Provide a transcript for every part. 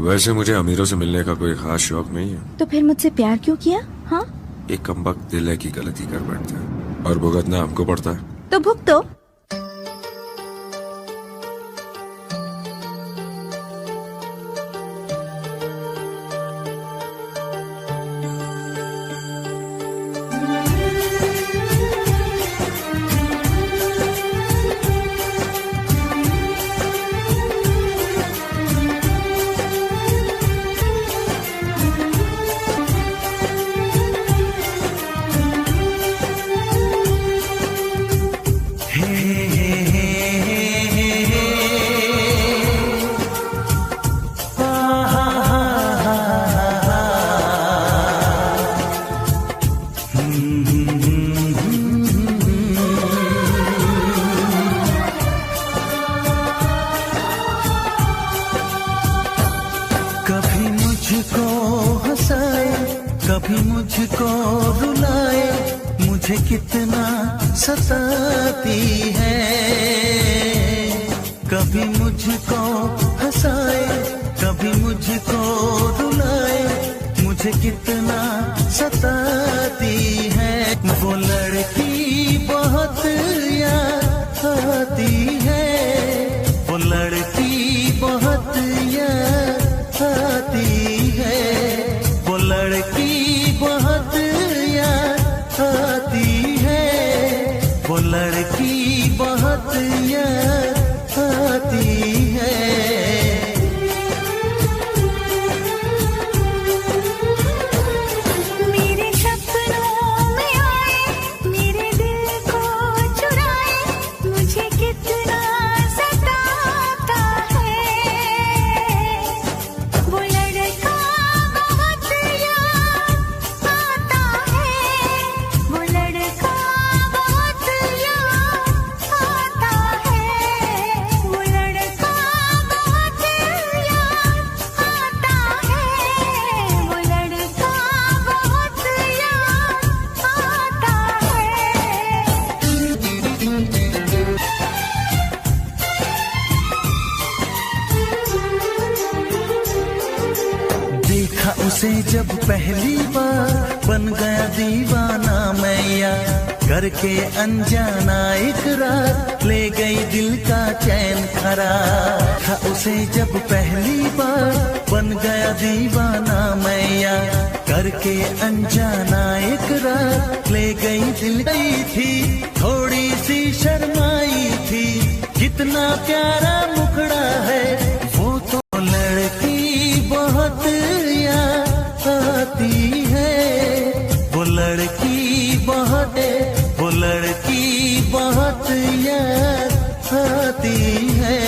वैसे मुझे अमीरों से मिलने का कोई खास शौक नहीं है। तो फिर मुझसे प्यार क्यों किया? हाँ, एक कमबख्त दिल है की गलती कर बैठता है और भुगतना हमको पड़ता है। तो भुगतो। कभी मुझको हंसाए, कभी मुझको रुलाए, मुझे कितना सताती है। कभी मुझको हंसाए, कभी मुझको रुलाए, मुझे कितना सताती है। वो लड़की बहुत याद आती है, वो लड़की बहुत याद आती है, वो लड़की बहुत याद आती है, वो लड़की बहुत याद आती है। मेरे सपनों में आए, मेरे दिल को चुराए, मुझे कितना सताता है। वो लड़का बहुत याद आता है, वो लड़का बहुत याद आता है, वो लड़का बहुत याद आता है, वो लड़का बहुत याद आता है। देखा उसे जब पहली बार, बन गया दीवाना मैं यार। करके अनजाना इकरार, ले गई दिल का चैन करार। था उसे जब पहली बार, बन गया दीवाना मैं यार। करके अनजाना इकरार, ले गई दिल गई थी, थोड़ी सी शर्माई थी। कितना प्यारा मुखड़ा है वो तो, लड़की बहुत याद आती है, वो लड़की बहुत, वो लड़की बहुत याद आती है।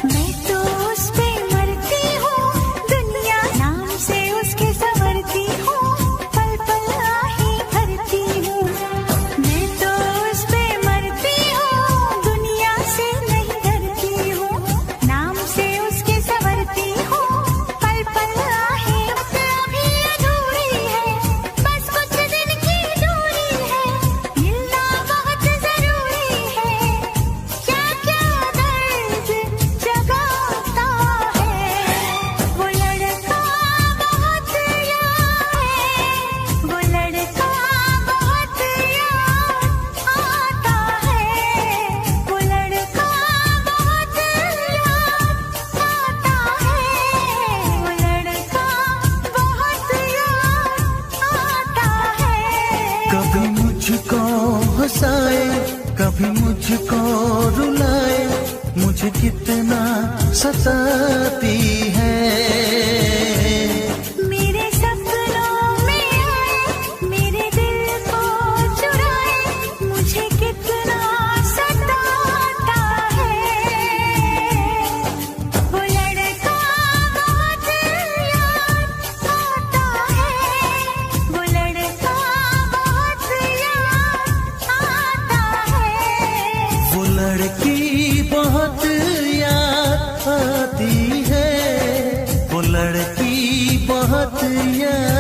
मैं तो उस पे मरती हूँ, दुनिया नाम से उसके संवरती हूँ, पल पल आही भरती हूँ। मैं तो उस पे मरती हूँ, दुनिया से नहीं डरती हूँ, नाम से उसके संवरती हूँ, पल पल आही। अभी अधूरी है, बस कुछ दिन की दूरी है, मिलना बहुत जरूरी है। क्या क्या दर्द जगाता है, वो लड़का बहुत याद है, वो लड़का बहुत याद आता है, वो लड़का बहुत याद आता है, वो लड़का बहुत याद आता है। कभी मुझको हंसाए, कभी मुझको रुलाए, मुझे कितना सताती है। मेरे सपनों में आए, मेरे दिल को चुराए, मुझे कितना सताता है। वो लड़का बहुत याद आता है, वो लड़का बहुत याद